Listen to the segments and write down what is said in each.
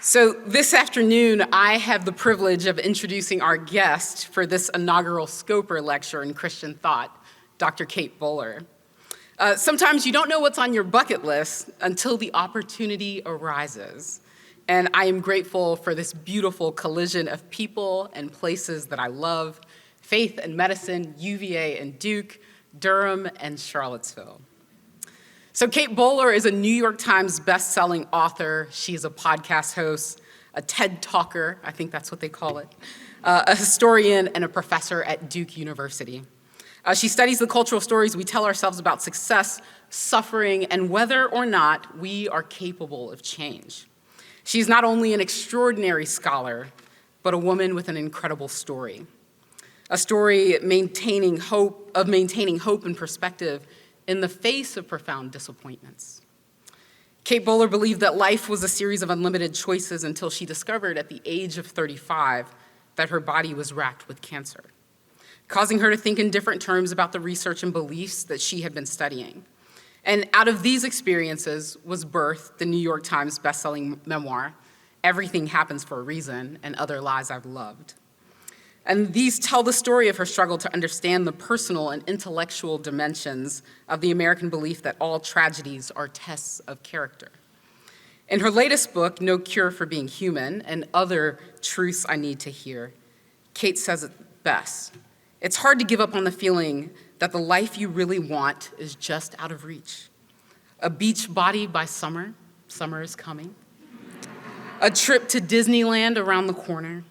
So this afternoon, I have the privilege of introducing our guest for this inaugural Scoper Lecture in Christian Thought, Dr. Kate Bowler. Sometimes you don't know what's on your bucket list until the opportunity arises. And I am grateful for this beautiful collision of people and places that I love: faith and medicine, UVA and Duke, Durham and Charlottesville. So Kate Bowler is a New York Times best-selling author. She's a podcast host, a TED Talker, I think that's what they call it, a historian, and a professor at Duke University. She studies the cultural stories we tell ourselves about success, suffering, and whether or not we are capable of change. She's not only an extraordinary scholar, but a woman with an incredible story. A story maintaining hope and perspective in the face of profound disappointments. Kate Bowler believed that life was a series of unlimited choices until she discovered at the age of 35 that her body was racked with cancer, causing her to think in different terms about the research and beliefs that she had been studying. And out of these experiences was birthed the New York Times bestselling memoir, Everything Happens for a Reason and Other Lies I've Loved. And these tell the story of her struggle to understand the personal and intellectual dimensions of the American belief that all tragedies are tests of character. In her latest book, No Cure for Being Human and Other Truths I Need to Hear, Kate says it best: it's hard to give up on the feeling that the life you really want is just out of reach. A beach body by summer is coming. A trip to Disneyland around the corner.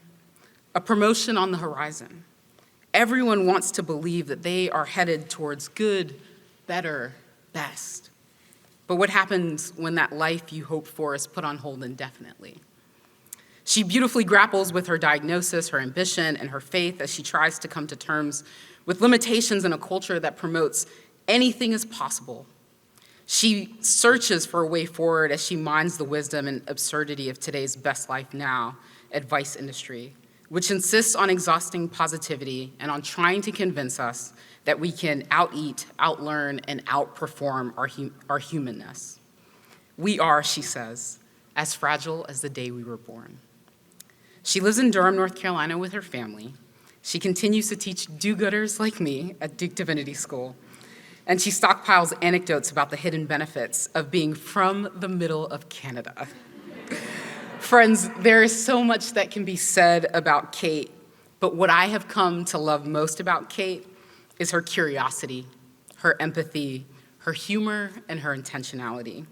A promotion on the horizon. Everyone wants to believe that they are headed towards good, better, best. But what happens when that life you hope for is put on hold indefinitely? She beautifully grapples with her diagnosis, her ambition, and her faith as she tries to come to terms with limitations in a culture that promotes anything is possible. She searches for a way forward as she mines the wisdom and absurdity of today's best life now advice industry, which insists on exhausting positivity and on trying to convince us that we can out-eat, out-learn, and outperform our humanness. We are, she says, as fragile as the day we were born. She lives in Durham, North Carolina with her family. She continues to teach do-gooders like me at Duke Divinity School, and she stockpiles anecdotes about the hidden benefits of being from the middle of Canada. Friends, there is so much that can be said about Kate, but what I have come to love most about Kate is her curiosity, her empathy, her humor, and her intentionality.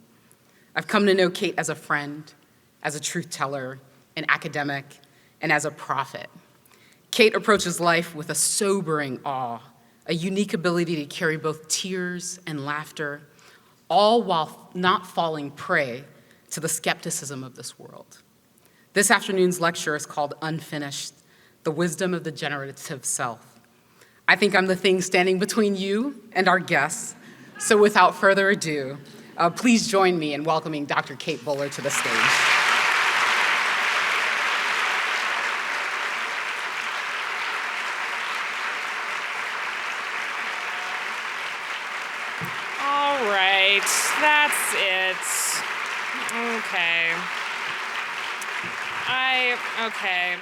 I've come to know Kate as a friend, as a truth teller, an academic, and as a prophet. Kate approaches life with a sobering awe, a unique ability to carry both tears and laughter, all while not falling prey to the skepticism of this world. This afternoon's lecture is called Unfinished: The Wisdom of the Generative Self. I think I'm the thing standing between you and our guests, so without further ado, please join me in welcoming Dr. Kate Bowler to the stage. All right, that's it. Okay.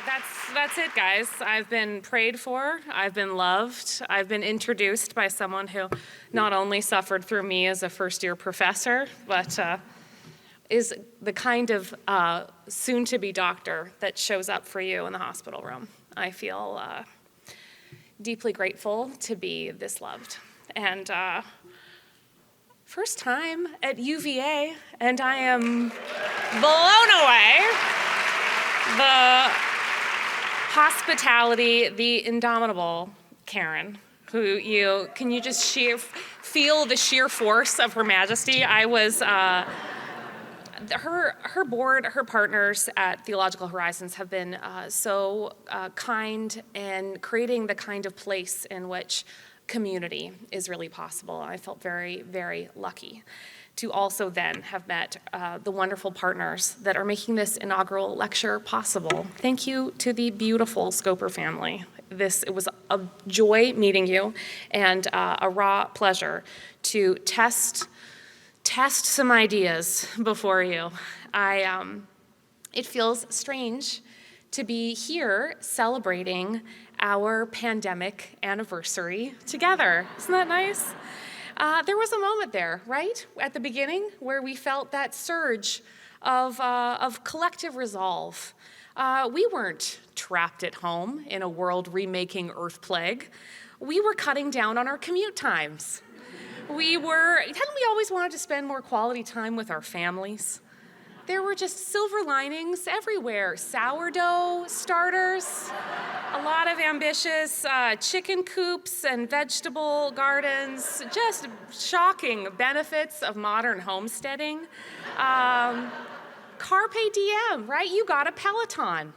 That's it, guys. I've been prayed for, I've been loved, I've been introduced by someone who not only suffered through me as a first-year professor, but is the kind of soon-to-be doctor that shows up for you in the hospital room. I feel deeply grateful to be this loved. And first time at UVA, and I am blown away. The hospitality, the indomitable Karen, can you just feel the sheer force of Her Majesty? I was, her board, her partners at Theological Horizons have been so kind in creating the kind of place in which community is really possible. I felt very, very lucky to also then have met the wonderful partners that are making this inaugural lecture possible. Thank you to the beautiful Scoper family. It was a joy meeting you and a raw pleasure to test some ideas before you. It feels strange to be here celebrating our pandemic anniversary together. Isn't that nice? There was a moment there, right, at the beginning, where we felt that surge of collective resolve. We weren't trapped at home in a world remaking Earth plague. We were cutting down on our commute times. Hadn't we always wanted to spend more quality time with our families? There were just silver linings everywhere. Sourdough starters, a lot of ambitious chicken coops and vegetable gardens, just shocking benefits of modern homesteading. Carpe diem, right? You got a Peloton.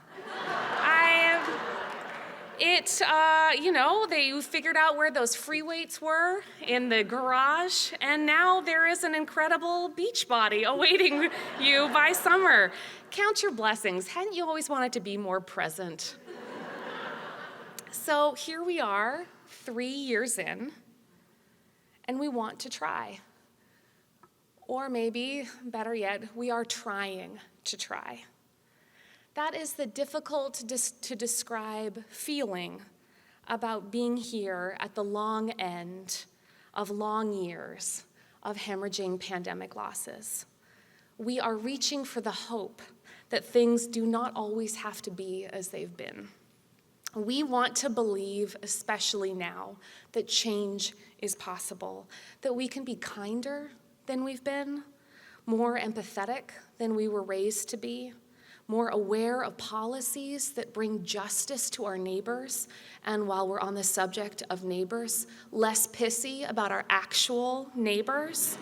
They figured out where those free weights were in the garage, and now there is an incredible beach body awaiting you by summer. Count your blessings. Hadn't you always wanted to be more present? So here we are, 3 years in, and we want to try. Or maybe, better yet, we are trying to try. That is the difficult to describe feeling about being here at the long end of long years of hemorrhaging pandemic losses. We are reaching for the hope that things do not always have to be as they've been. We want to believe, especially now, that change is possible, that we can be kinder than we've been, more empathetic than we were raised to be, more aware of policies that bring justice to our neighbors, and while we're on the subject of neighbors, less pissy about our actual neighbors.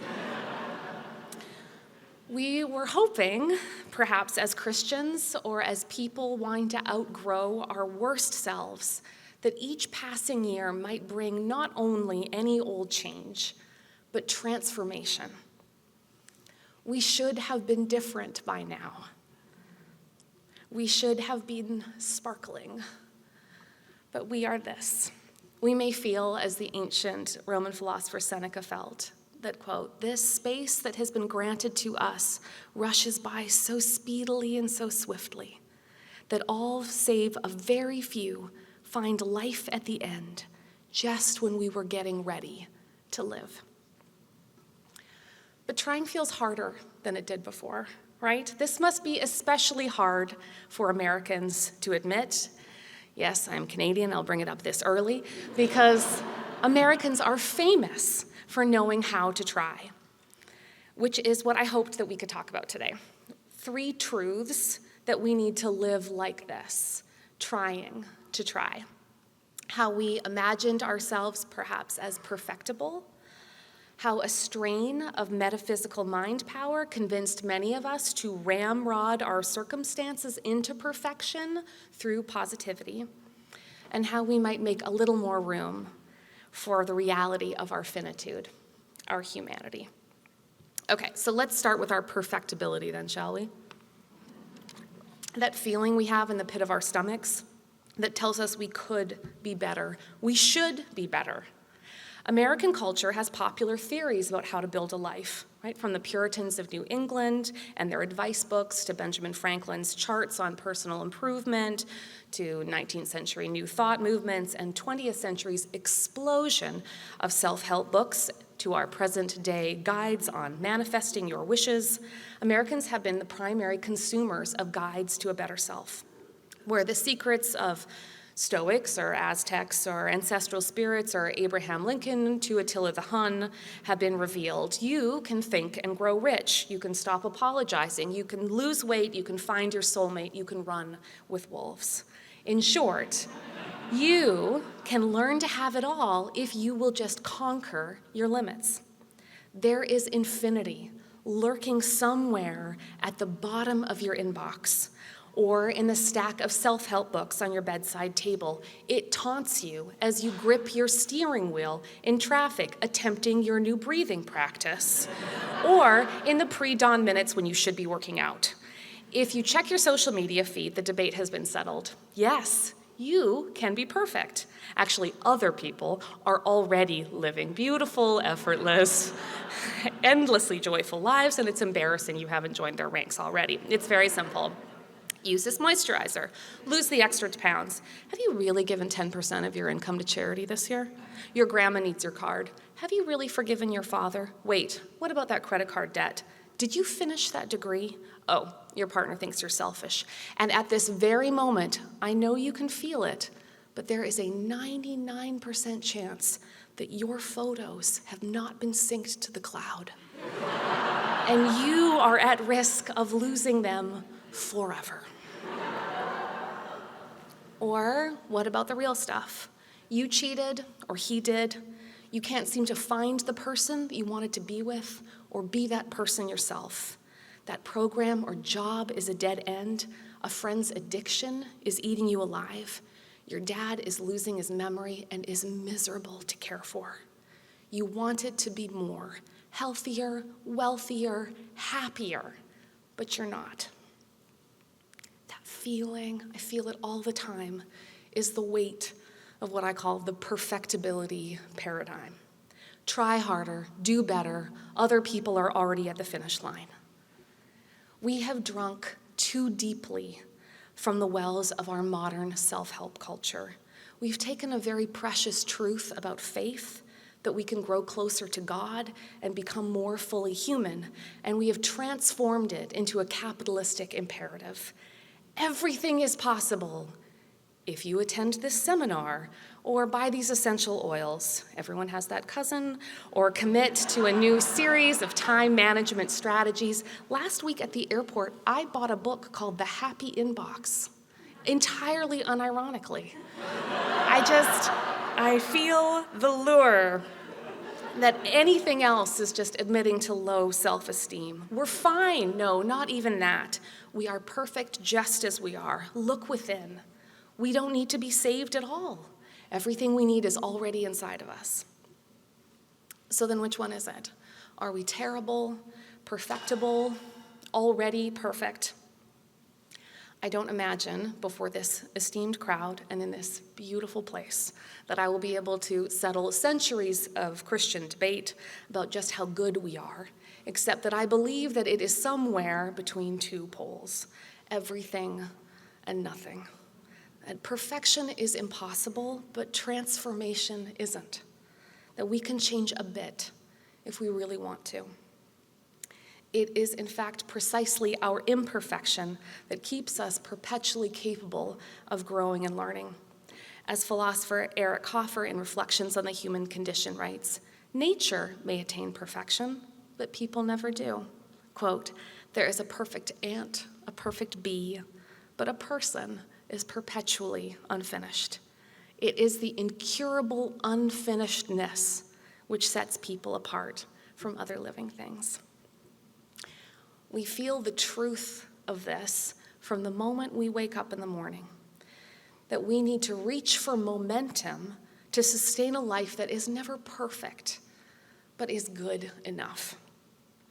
We were hoping, perhaps as Christians or as people wanting to outgrow our worst selves, that each passing year might bring not only any old change, but transformation. We should have been different by now. We should have been sparkling, but we are this. We may feel, as the ancient Roman philosopher Seneca felt, that, quote, "This space that has been granted to us rushes by so speedily and so swiftly that all save a very few find life at the end, just when we were getting ready to live." But trying feels harder than it did before, right? This must be especially hard for Americans to admit. Yes, I'm Canadian, I'll bring it up this early, because Americans are famous for knowing how to try, which is what I hoped that we could talk about today. 3 truths that we need to live like this, trying to try. How we imagined ourselves perhaps as perfectible, how a strain of metaphysical mind power convinced many of us to ramrod our circumstances into perfection through positivity, and how we might make a little more room for the reality of our finitude, our humanity. Okay, so let's start with our perfectibility then, shall we? That feeling we have in the pit of our stomachs that tells us we could be better, we should be better. American culture has popular theories about how to build a life, right? From the Puritans of New England and their advice books to Benjamin Franklin's charts on personal improvement to 19th century New Thought movements and 20th century's explosion of self-help books to our present-day guides on manifesting your wishes. Americans have been the primary consumers of guides to a better self, where the secrets of Stoics or Aztecs or ancestral spirits or Abraham Lincoln to Attila the Hun have been revealed. You can think and grow rich. You can stop apologizing. You can lose weight. You can find your soulmate. You can run with wolves. In short, you can learn to have it all if you will just conquer your limits. There is infinity lurking somewhere at the bottom of your inbox, or in the stack of self-help books on your bedside table. It taunts you as you grip your steering wheel in traffic, attempting your new breathing practice, or in the pre-dawn minutes when you should be working out. If you check your social media feed, the debate has been settled. Yes, you can be perfect. Actually, other people are already living beautiful, effortless, endlessly joyful lives, and it's embarrassing you haven't joined their ranks already. It's very simple. Use this moisturizer. Lose the extra pounds. Have you really given 10% of your income to charity this year? Your grandma needs your card. Have you really forgiven your father? Wait, what about that credit card debt? Did you finish that degree? Oh, your partner thinks you're selfish. And at this very moment, I know you can feel it, but there is a 99% chance that your photos have not been synced to the cloud. And you are at risk of losing them forever. Or what about the real stuff? You cheated, or he did. You can't seem to find the person that you wanted to be with, or be that person yourself. That program or job is a dead end. A friend's addiction is eating you alive. Your dad is losing his memory and is miserable to care for. You wanted to be more, healthier, wealthier, happier, but you're not. That feeling, I feel it all the time, is the weight of what I call the perfectibility paradigm. Try harder, do better, other people are already at the finish line. We have drunk too deeply from the wells of our modern self-help culture. We've taken a very precious truth about faith, that we can grow closer to God and become more fully human, and we have transformed it into a capitalistic imperative. Everything is possible if you attend this seminar or buy these essential oils. Everyone has that cousin. Or commit to a new series of time management strategies. Last week at the airport, I bought a book called The Happy Inbox, entirely unironically. I feel the lure that anything else is just admitting to low self-esteem. We're fine. No, not even that. We are perfect just as we are. Look within. We don't need to be saved at all. Everything we need is already inside of us. So then which one is it? Are we terrible, perfectible, already perfect? I don't imagine before this esteemed crowd and in this beautiful place that I will be able to settle centuries of Christian debate about just how good we are, except that I believe that it is somewhere between two poles, everything and nothing. That perfection is impossible, but transformation isn't. That we can change a bit if we really want to. It is, in fact, precisely our imperfection that keeps us perpetually capable of growing and learning. As philosopher Eric Hoffer in Reflections on the Human Condition writes, nature may attain perfection, but people never do. Quote, there is a perfect ant, a perfect bee, but a person is perpetually unfinished. It is the incurable unfinishedness which sets people apart from other living things. We feel the truth of this from the moment we wake up in the morning, that we need to reach for momentum to sustain a life that is never perfect, but is good enough.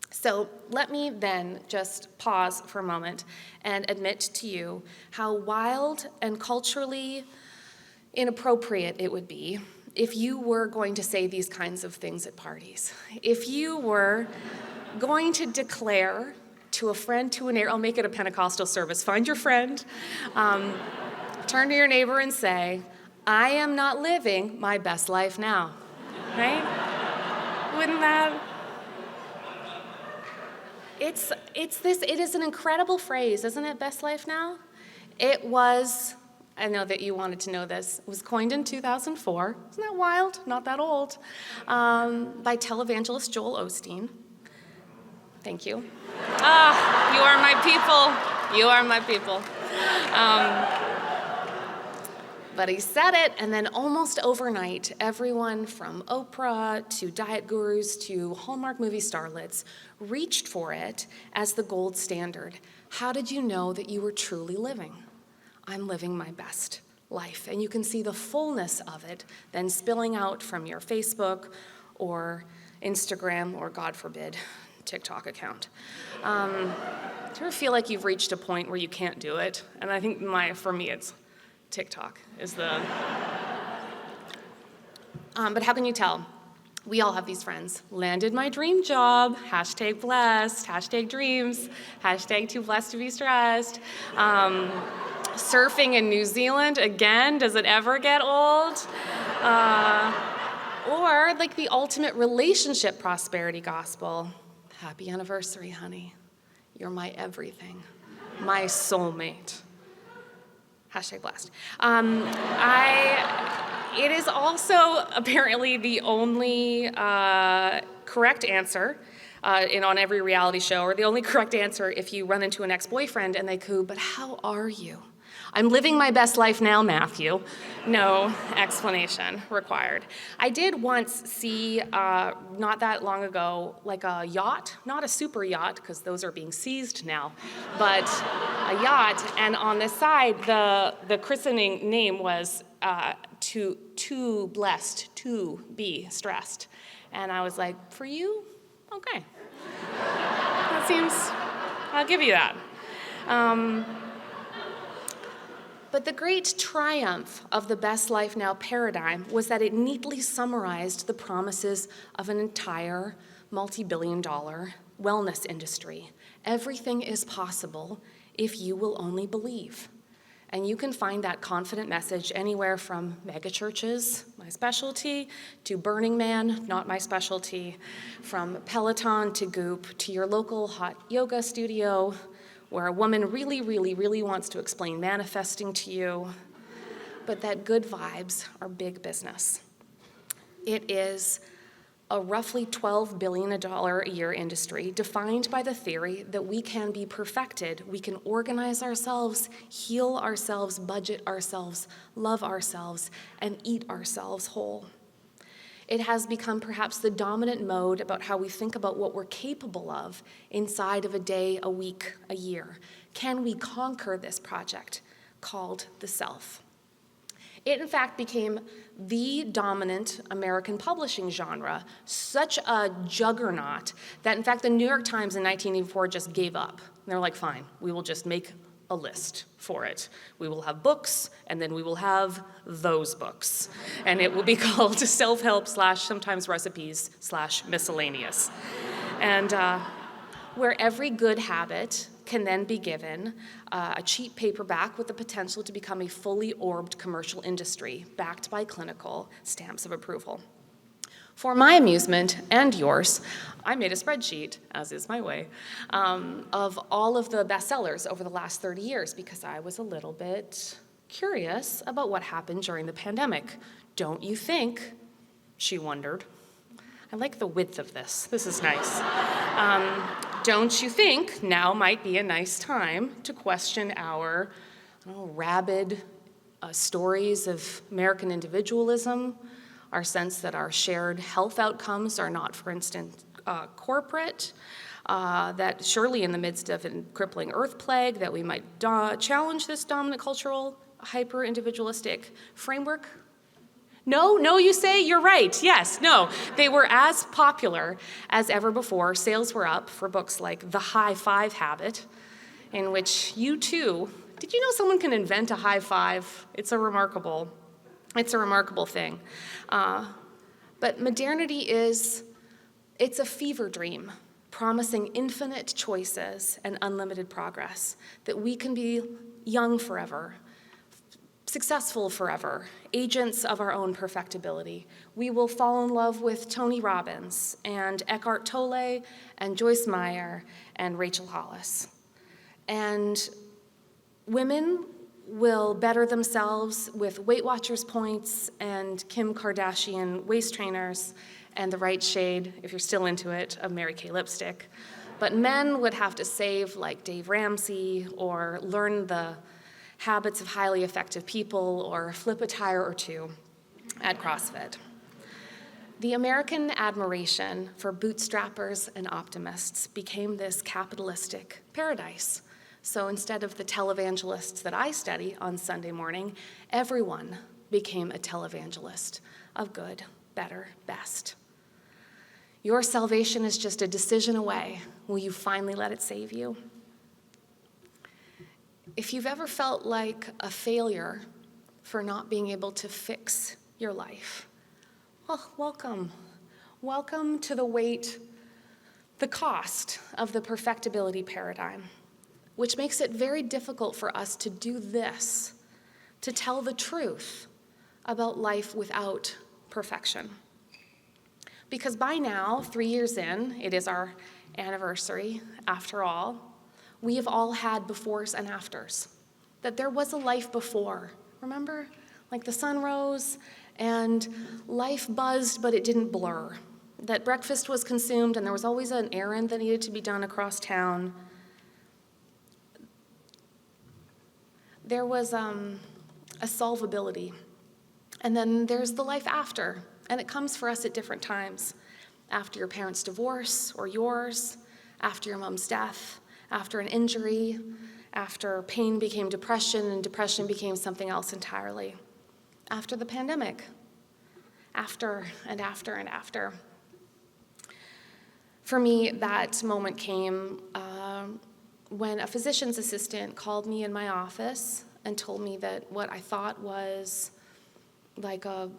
So let me then just pause for a moment and admit to you how wild and culturally inappropriate it would be if you were going to say these kinds of things at parties. If you were going to declare to a friend, to a neighbor, I'll make it a Pentecostal service, find your friend, turn to your neighbor and say, I am not living my best life now, right? Wouldn't that? It is an incredible phrase, isn't it, best life now? It was, I know that you wanted to know this, it was coined in 2004, isn't that wild? Not that old, by televangelist Joel Osteen. Thank you. You are my people. You are my people. But he said it, and then almost overnight, everyone from Oprah to diet gurus to Hallmark movie starlets reached for it as the gold standard. How did you know that you were truly living? I'm living my best life. And you can see the fullness of it then spilling out from your Facebook or Instagram or, God forbid, TikTok account. Do you ever feel like you've reached a point where you can't do it? And I think for me, it's TikTok is the... But how can you tell? We all have these friends. Landed my dream job, hashtag blessed, hashtag dreams, hashtag too blessed to be stressed. Surfing in New Zealand, again, does it ever get old? Or like the ultimate relationship prosperity gospel. Happy anniversary, honey. You're my everything, my soulmate. Hashtag blessed. It is also apparently the only correct answer on every reality show, or the only correct answer if you run into an ex-boyfriend and they coo, "But how are you?" "I'm living my best life now, Matthew." No explanation required. I did once see, not that long ago, like a yacht, not a super yacht, because those are being seized now, but a yacht, and on the side, the christening name was too blessed to be stressed. And I was like, for you? Okay. That seems, I'll give you that. But the great triumph of the Best Life Now paradigm was that it neatly summarized the promises of an entire multi-billion-dollar wellness industry. Everything is possible if you will only believe. And you can find that confident message anywhere from megachurches, my specialty, to Burning Man, not my specialty, from Peloton to Goop, to your local hot yoga studio, where a woman really, really, really wants to explain manifesting to you, but that good vibes are big business. It is a roughly $12 billion a year industry defined by the theory that we can be perfected, we can organize ourselves, heal ourselves, budget ourselves, love ourselves, and eat ourselves whole. It has become perhaps the dominant mode about how we think about what we're capable of inside of a day, a week, a year. Can we conquer this project called the self? It, in fact, became the dominant American publishing genre, such a juggernaut that, in fact, the New York Times in 1984 just gave up. They're like, fine, we will just make a list for it. We will have books, and then we will have those books. And it will be called self-help / sometimes recipes / miscellaneous. And where every good habit can then be given a cheap paperback with the potential to become a fully orbed commercial industry backed by clinical stamps of approval. For my amusement and yours, I made a spreadsheet, as is my way, of all of the bestsellers over the last 30 years because I was a little bit curious about what happened during the pandemic. Don't you think, she wondered. I like the width of this. This is nice. Don't you think now might be a nice time to question our rabid stories of American individualism, our sense that our shared health outcomes are not, for instance, corporate, that surely in the midst of a crippling earth plague that we might challenge this dominant cultural hyper-individualistic framework? No, you say? You're right. Yes, no. They were as popular as ever before. Sales were up for books like The High Five Habit, in which you too, did you know someone can invent a high five? It's a remarkable thing. But modernity it's a fever dream, promising infinite choices and unlimited progress, that we can be young forever, successful forever, agents of our own perfectibility. We will fall in love with Tony Robbins and Eckhart Tolle and Joyce Meyer and Rachel Hollis. And women will better themselves with Weight Watchers points and Kim Kardashian waist trainers and the right shade, if you're still into it, of Mary Kay lipstick. But men would have to save like Dave Ramsey or learn the habits of highly effective people or flip a tire or two at CrossFit. The American admiration for bootstrappers and optimists became this capitalistic paradise. So instead of the televangelists that I study on Sunday morning, everyone became a televangelist of good, better, best. Your salvation is just a decision away. Will you finally let it save you? If you've ever felt like a failure for not being able to fix your life, well, welcome. welcome to the cost of the perfectibility paradigm, which makes it very difficult for us to do this, to tell the truth about life without perfection. Because by now, 3 years in, it is our anniversary, after all, we have all had befores and afters. That there was a life before, remember? Like the sun rose and life buzzed, but it didn't blur. That breakfast was consumed and there was always an errand that needed to be done across town. There was a solvability. And then there's the life after, and it comes for us at different times. After your parents' divorce or yours, after your mom's death, after an injury, after pain became depression and depression became something else entirely, after the pandemic, after and after and after. For me, that moment came when a physician's assistant called me in my office and told me that what I thought was like a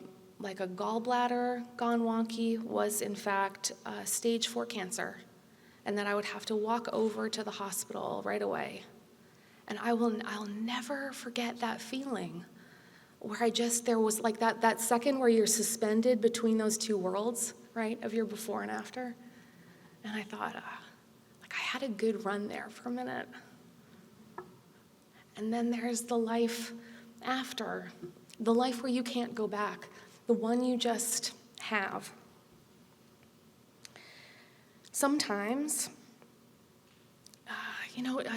gallbladder gone wonky was in fact stage 4 cancer, and that I would have to walk over to the hospital right away. And I'll never forget that feeling where there was like that second where you're suspended between those two worlds, right, of your before and after. And I thought, I had a good run there for a minute. And then there's the life after, the life where you can't go back, the one you just have. Sometimes,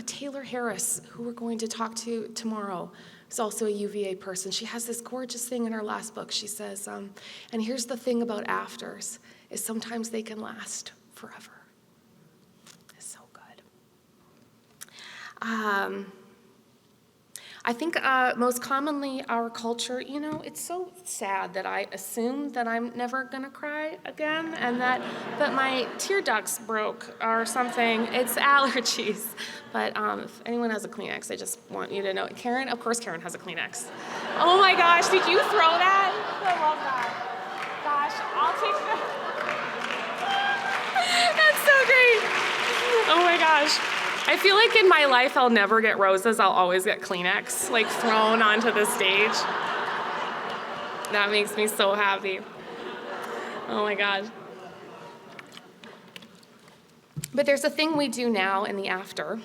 Taylor Harris, who we're going to talk to tomorrow, is also a UVA person. She has this gorgeous thing in her last book. She says, and here's the thing about afters, is sometimes they can last forever. It's so good. I think most commonly our culture, it's so sad that I assume that I'm never gonna cry again and that my tear ducts broke or something. It's allergies. But if anyone has a Kleenex, I just want you to know. Karen, of course Karen has a Kleenex. Oh my gosh, did you throw that? I love that. Gosh, I'll take that. That's so great. Oh my gosh. I feel like in my life I'll never get roses, I'll always get Kleenex, like thrown onto the stage. That makes me so happy. Oh my gosh. But there's a thing we do now in the after,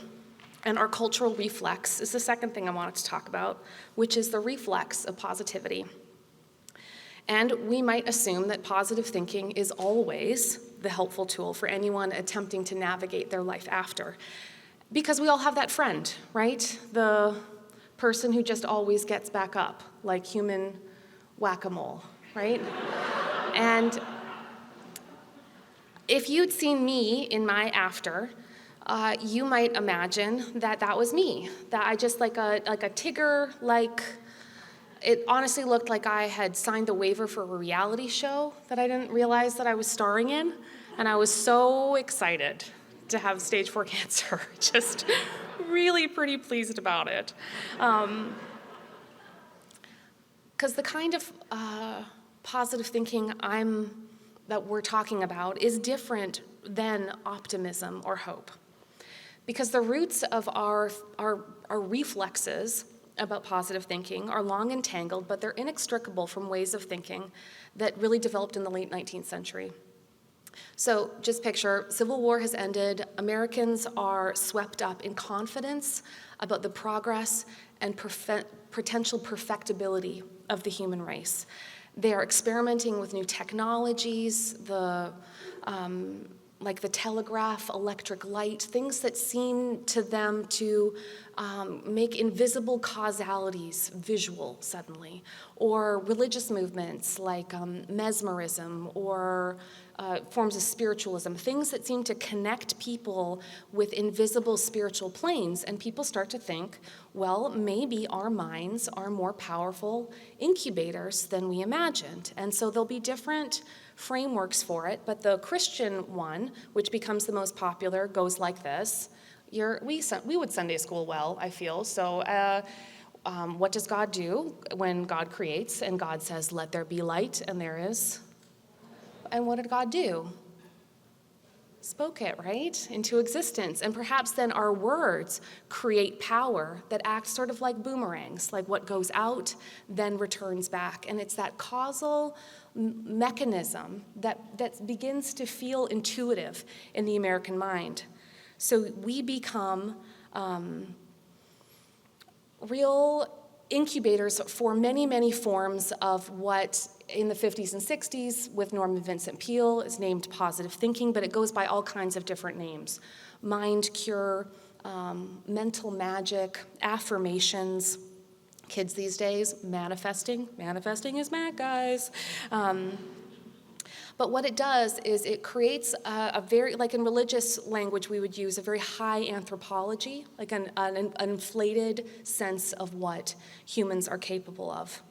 and our cultural reflex is the second thing I wanted to talk about, which is the reflex of positivity. And we might assume that positive thinking is always the helpful tool for anyone attempting to navigate their life after. Because we all have that friend, right? The person who just always gets back up, like human whack-a-mole, right? And if you'd seen me in my after, you might imagine that was me. That I just like a Tigger, it honestly looked like I had signed the waiver for a reality show that I didn't realize that I was starring in, and I was so excited to have stage 4 cancer, just really pretty pleased about it. Because the kind of positive thinking that we're talking about is different than optimism or hope. Because the roots of our reflexes about positive thinking are long entangled, but they're inextricable from ways of thinking that really developed in the late 19th century. So just picture, Civil War has ended, Americans are swept up in confidence about the progress and potential perfectibility of the human race. They are experimenting with new technologies, like the telegraph, electric light, things that seem to them to make invisible causalities visual suddenly, or religious movements like mesmerism or forms of spiritualism, things that seem to connect people with invisible spiritual planes, and people start to think, well, maybe our minds are more powerful incubators than we imagined, and so there'll be different frameworks for it, but the Christian one, which becomes the most popular, goes like this. We would Sunday school well, I feel, so what does God do when God creates and God says, let there be light, and there is? And what did God do? Spoke it, right, into existence. And perhaps then our words create power that acts sort of like boomerangs, like what goes out then returns back. And it's that causal mechanism that begins to feel intuitive in the American mind. So we become real incubators for many, many forms of what in the 50s and 60s with Norman Vincent Peale is named positive thinking, but it goes by all kinds of different names. Mind cure, mental magic, affirmations. Kids these days, manifesting. Manifesting is mad, guys. But what it does is it creates a very, like in religious language, we would use a very high anthropology, like an inflated sense of what humans are capable of.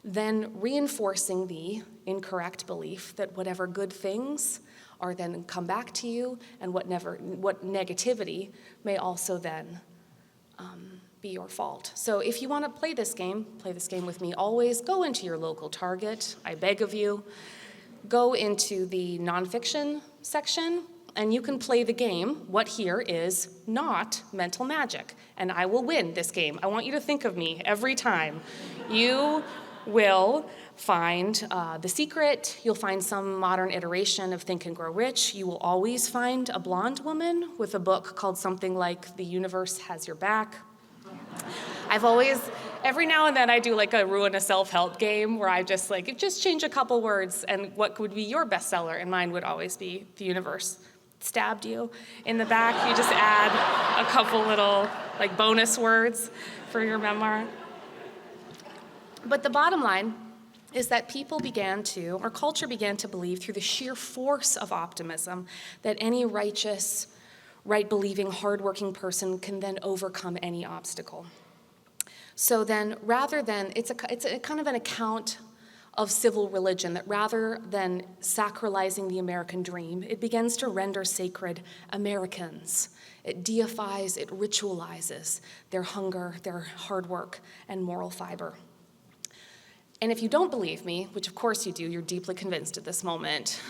Then reinforcing the incorrect belief that whatever good things are then come back to you, and what negativity may also then be your fault. So if you want to play this game with me. Always go into your local Target, I beg of you. Go into the nonfiction section, and you can play the game. What here is not mental magic, and I will win this game. I want you to think of me every time. You will find The Secret. You'll find some modern iteration of Think and Grow Rich. You will always find a blonde woman with a book called something like The Universe Has Your Back. Every now and then I do like a ruin a self-help game where I just change a couple words, and what would be your bestseller? And mine would always be The Universe Stabbed You in the back. You just add a couple little like bonus words for your memoir. But the bottom line is that culture began to believe through the sheer force of optimism that any righteous, right-believing, hardworking person can then overcome any obstacle. So then, rather than, it's a kind of an account of civil religion, that rather than sacralizing the American dream, it begins to render sacred Americans. It deifies, it ritualizes their hunger, their hard work, and moral fiber. And if you don't believe me, which of course you do, you're deeply convinced at this moment,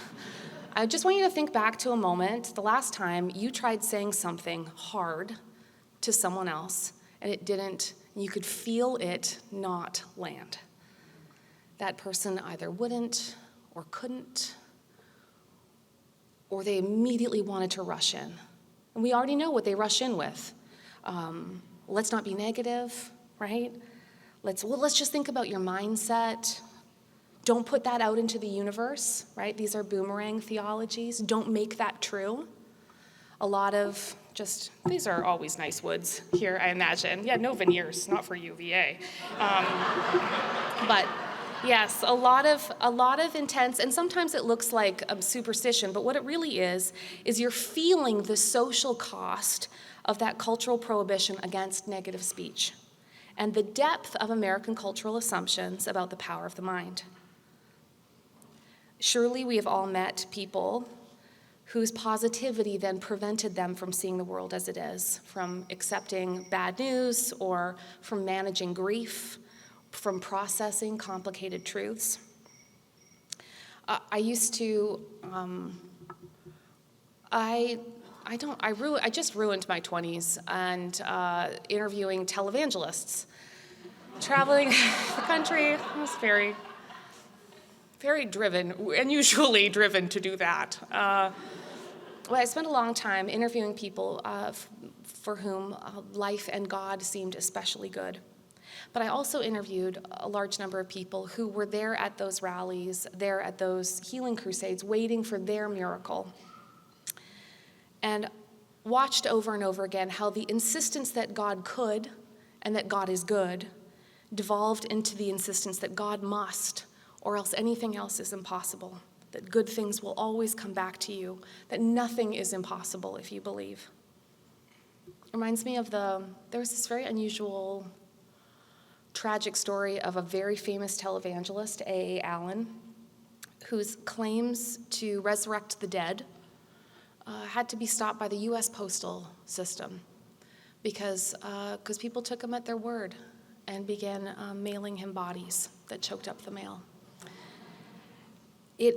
I just want you to think back to a moment, the last time you tried saying something hard to someone else, and it didn't, and you could feel it not land. That person either wouldn't or couldn't, or they immediately wanted to rush in. And we already know what they rush in with. Let's not be negative, right? Let's just think about your mindset. Don't put that out into the universe, right? These are boomerang theologies. Don't make that true. These are always nice woods here, I imagine. Yeah, no veneers, not for UVA. But yes, a lot of intense, and sometimes it looks like superstition, but what it really is you're feeling the social cost of that cultural prohibition against negative speech and the depth of American cultural assumptions about the power of the mind. Surely we have all met people whose positivity then prevented them from seeing the world as it is, from accepting bad news or from managing grief, from processing complicated truths. I just ruined my 20s and interviewing televangelists, traveling the country. I was very, very driven, unusually driven to do that. I spent a long time interviewing people for whom life and God seemed especially good. But I also interviewed a large number of people who were there at those rallies, there at those healing crusades, waiting for their miracle. And watched over and over again how the insistence that God could and that God is good devolved into the insistence that God must, or else anything else is impossible, that good things will always come back to you, that nothing is impossible if you believe. It reminds me of there was this very unusual, tragic story of a very famous televangelist, A.A. Allen, whose claims to resurrect the dead had to be stopped by the U.S. postal system because people took him at their word and began mailing him bodies that choked up the mail. It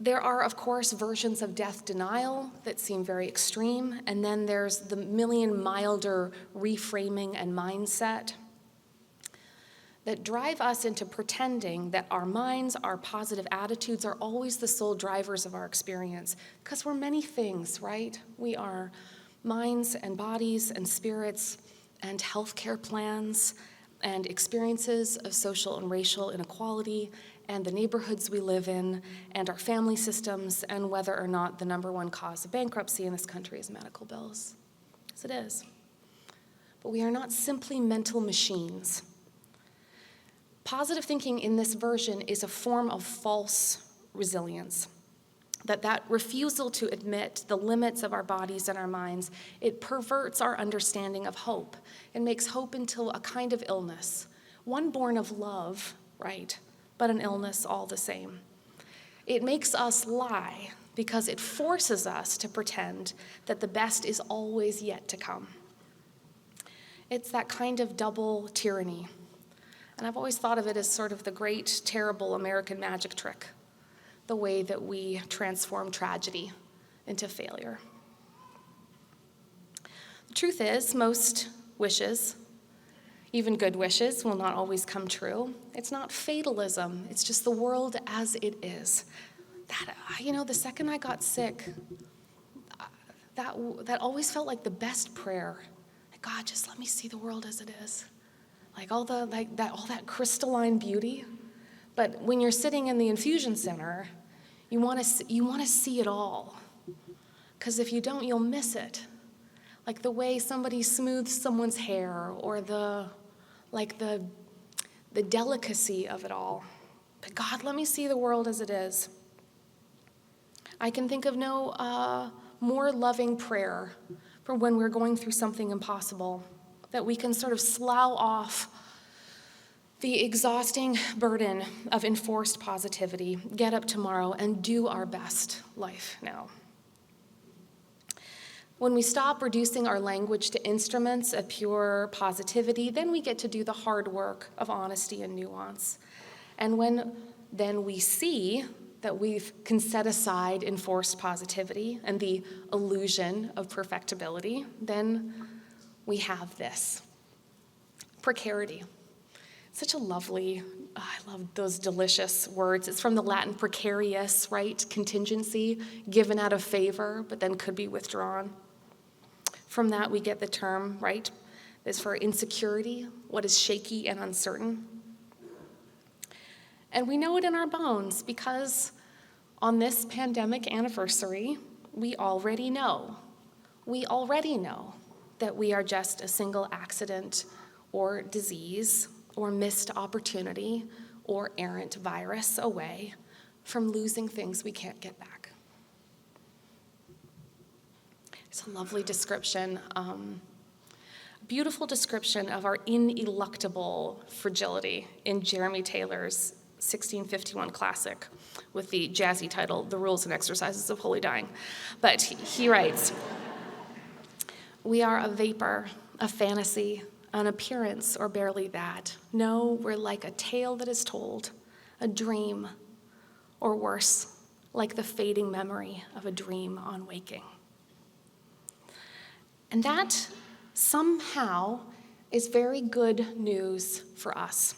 There are, of course, versions of death denial that seem very extreme, and then there's the million milder reframing and mindset that drive us into pretending that our minds, our positive attitudes are always the sole drivers of our experience, because we're many things, right? We are minds and bodies and spirits and healthcare plans and experiences of social and racial inequality and the neighborhoods we live in and our family systems and whether or not the number one cause of bankruptcy in this country is medical bills. Yes, it is. But we are not simply mental machines. Positive thinking in this version is a form of false resilience. That refusal to admit the limits of our bodies and our minds, it perverts our understanding of hope. It makes hope into a kind of illness, one born of love, right, but an illness all the same. It makes us lie because it forces us to pretend that the best is always yet to come. It's that kind of double tyranny. And I've always thought of it as sort of the great, terrible American magic trick, the way that we transform tragedy into failure. The truth is, most wishes, even good wishes, will not always come true. It's not fatalism, it's just the world as it is. The second I got sick, that always felt like the best prayer. Like, God, just let me see the world as it is. All that crystalline beauty. But when you're sitting in the infusion center, you want to see it all. Because if you don't, you'll miss it. Like the way somebody smooths someone's hair, or the delicacy of it all. But God, let me see the world as it is. I can think of no more loving prayer for when we're going through something impossible, that we can sort of slough off the exhausting burden of enforced positivity, get up tomorrow, and do our best life now. When we stop reducing our language to instruments of pure positivity, then we get to do the hard work of honesty and nuance. And when then we see that we can set aside enforced positivity and the illusion of perfectibility, then we have this. Precarity. Such a lovely, I love those delicious words. It's from the Latin precarious, right? Contingency, given out of favor, but then could be withdrawn. From that, we get the term, right? Is for insecurity, what is shaky and uncertain. And we know it in our bones because on this pandemic anniversary, we already know that we are just a single accident or disease or missed opportunity or errant virus away from losing things we can't get back. It's a lovely description, beautiful description of our ineluctable fragility in Jeremy Taylor's 1651 classic with the jazzy title, The Rules and Exercises of Holy Dying. But he writes, "We are a vapor, a fantasy, an appearance, or barely that. No, we're like a tale that is told, a dream, or worse, like the fading memory of a dream on waking." And that somehow is very good news for us.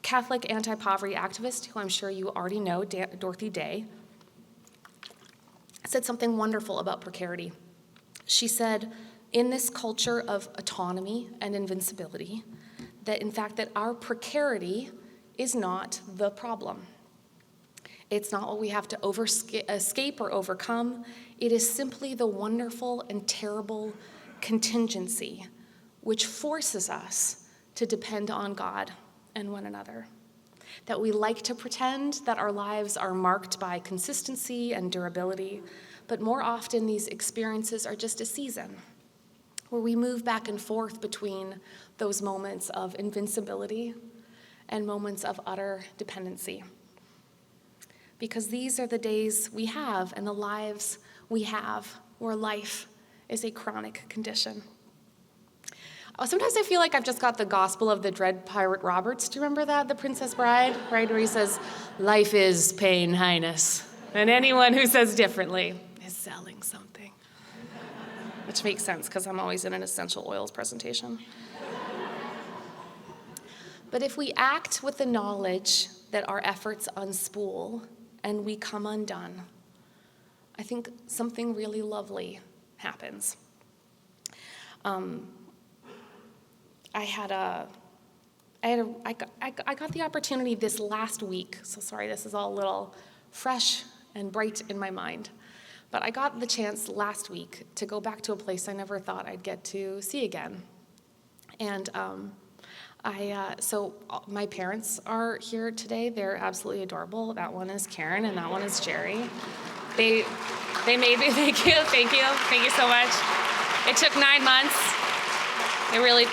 Catholic anti-poverty activist, who I'm sure you already know, Dorothy Day, said something wonderful about precarity. She said, in this culture of autonomy and invincibility, that in fact that our precarity is not the problem. It's not what we have to escape or overcome. It is simply the wonderful and terrible contingency which forces us to depend on God and one another. That we like to pretend that our lives are marked by consistency and durability, but more often these experiences are just a season where we move back and forth between those moments of invincibility and moments of utter dependency. Because these are the days we have and the lives we have where life is a chronic condition. Sometimes I feel like I've just got the Gospel of the Dread Pirate Roberts. Do you remember that? The Princess Bride, right? Where he says, "Life is pain, Highness. And anyone who says differently is selling something." Which makes sense because I'm always in an essential oils presentation. But if we act with the knowledge that our efforts unspool and we come undone, I think something really lovely happens. I got the opportunity this last week, so sorry, this is all a little fresh and bright in my mind, but I got the chance last week to go back to a place I never thought I'd get to see again. And so my parents are here today. They're absolutely adorable. That one is Karen and that one is Jerry. They made me, thank you so much. It took 9 months. It really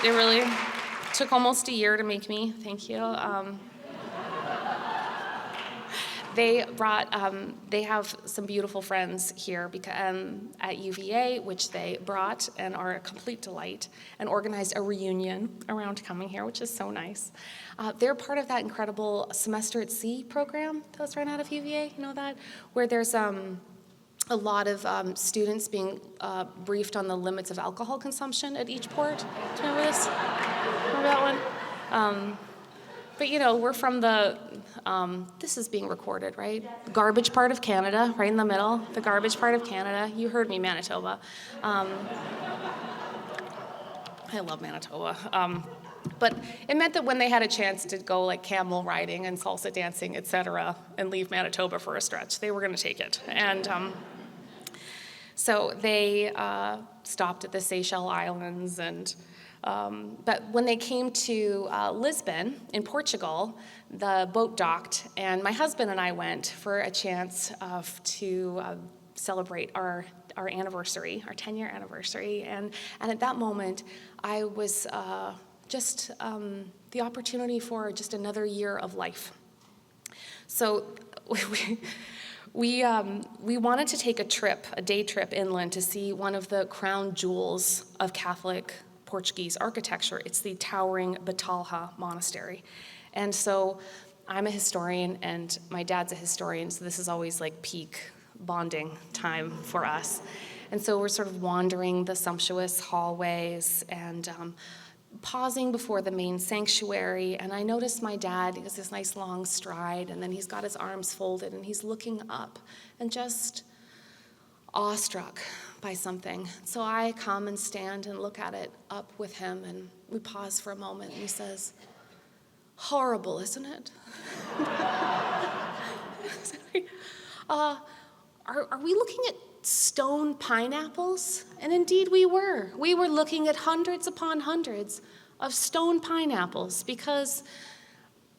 took almost a year to make me, thank you. They have some beautiful friends here at UVA, which they brought and are a complete delight, and organized a reunion around coming here, which is so nice. They're part of that incredible Semester at Sea program that was run out of UVA, you know that? Where there's a lot of students being briefed on the limits of alcohol consumption at each port. Do you remember this? Remember that one? But you know, we're from this is being recorded, right? The garbage part of Canada, right in the middle, the garbage part of Canada. You heard me, Manitoba. I love Manitoba. But it meant that when they had a chance to go like camel riding and salsa dancing, et cetera, and leave Manitoba for a stretch, they were gonna take it. And so they stopped at the Seychelles Islands but when they came to Lisbon in Portugal, the boat docked, and my husband and I went for a chance to celebrate our anniversary, our 10-year anniversary. And at that moment, I was just the opportunity for just another year of life. So we wanted to take a day trip inland to see one of the crown jewels of Catholic Portuguese architecture. It's the towering Batalha Monastery. And so I'm a historian and my dad's a historian, so this is always like peak bonding time for us. And so we're sort of wandering the sumptuous hallways and pausing before the main sanctuary, and I noticed my dad, he has this nice long stride, and then he's got his arms folded and he's looking up and just awestruck by something. So I come and stand and look at it up with him, and we pause for a moment, and he says, "Horrible, isn't it?" Are we looking at stone pineapples? And indeed we were. We were looking at hundreds upon hundreds of stone pineapples because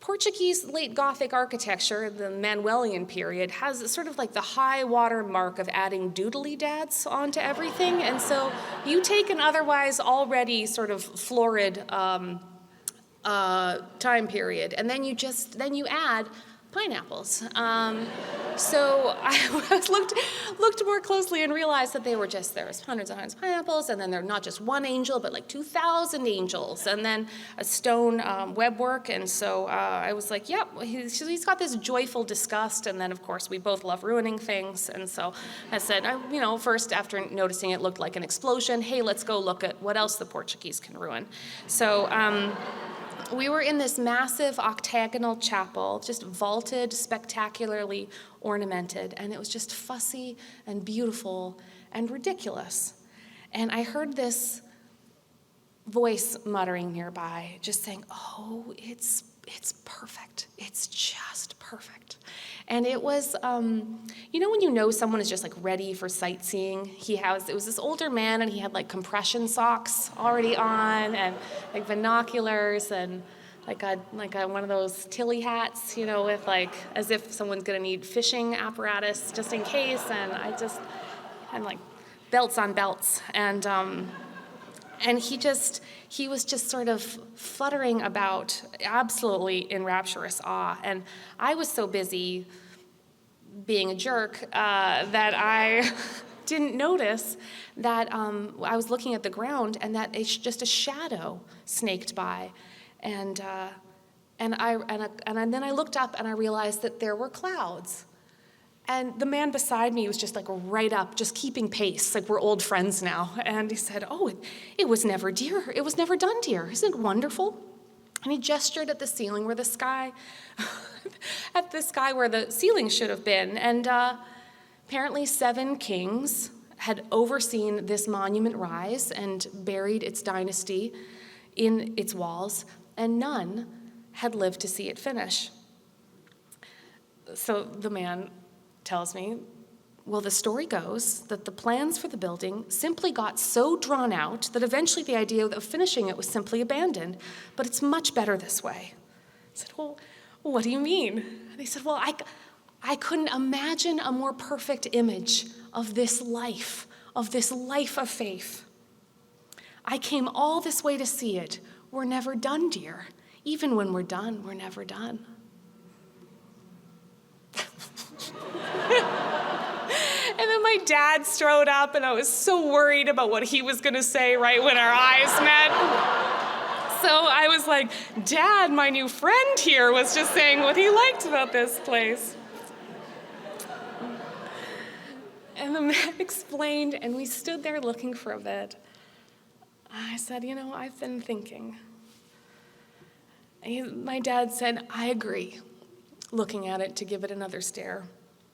Portuguese late Gothic architecture, the Manuelian period, has sort of like the high water mark of adding doodly dads onto everything. And so you take an otherwise already sort of florid time period, and then you add pineapples. So I looked more closely and realized that there was hundreds and hundreds of pineapples, and then they're not just one angel, but like 2,000 angels, and then a stone webwork. And so I was like, yep, he's got this joyful disgust, and then of course we both love ruining things. And so I said, first after noticing it looked like an explosion, hey, let's go look at what else the Portuguese can ruin. So we were in this massive octagonal chapel, just vaulted, spectacularly ornamented, and it was just fussy and beautiful and ridiculous. And I heard this voice muttering nearby, just saying, "Oh, it's perfect. It's just perfect." And it was, when you know someone is just like ready for sightseeing. It was this older man, and he had like compression socks already on, and like binoculars, and like one of those Tilly hats, with like as if someone's gonna need fishing apparatus just in case, and like belts on belts, and he was just sort of fluttering about, absolutely in rapturous awe. And I was so busy being a jerk that I didn't notice that I was looking at the ground and that just a shadow snaked by. And then I looked up and I realized that there were clouds. And the man beside me was just like right up, just keeping pace, like we're old friends now. And he said, "Oh, it was never dear. It was never done, dear. Isn't it wonderful?" And he gestured at the ceiling where the sky, where the ceiling should have been. And apparently 7 kings had overseen this monument rise and buried its dynasty in its walls, and none had lived to see it finish. So the man tells me, well, the story goes that the plans for the building simply got so drawn out that eventually the idea of finishing it was simply abandoned, but it's much better this way. I said, well, what do you mean? And they said, well, I couldn't imagine a more perfect image of this life of faith. I came all this way to see it. We're never done, dear. Even when we're done, we're never done. And then my dad strode up, and I was so worried about what he was going to say right when our eyes met. So I was like, Dad, my new friend here was just saying what he liked about this place. And the man explained, and we stood there looking for a bit. I said, I've been thinking. My dad said, I agree, looking at it to give it another stare.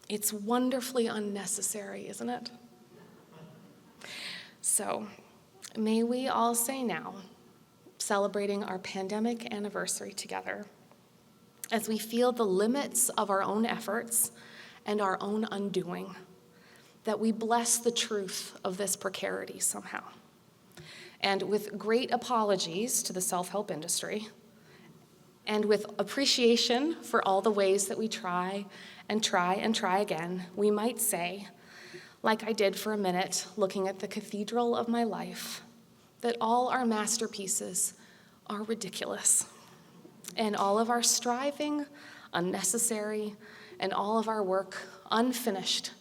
It's wonderfully unnecessary, isn't it? So, may we all say now, celebrating our pandemic anniversary together, as we feel the limits of our own efforts and our own undoing, that we bless the truth of this precarity somehow. And with great apologies to the self-help industry, and with appreciation for all the ways that we try and try and try again, we might say, like I did for a minute looking at the cathedral of my life, that all our masterpieces are ridiculous, and all of our striving unnecessary, and all of our work unfinished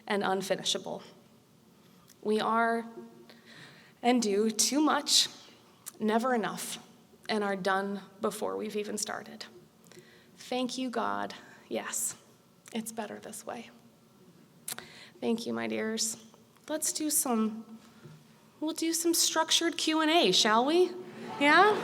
and unfinishable. We are and do too much, never enough, and are done before we've even started. Thank you, God. Yes, it's better this way. Thank you, my dears. We'll do some structured Q&A, shall we? Yeah?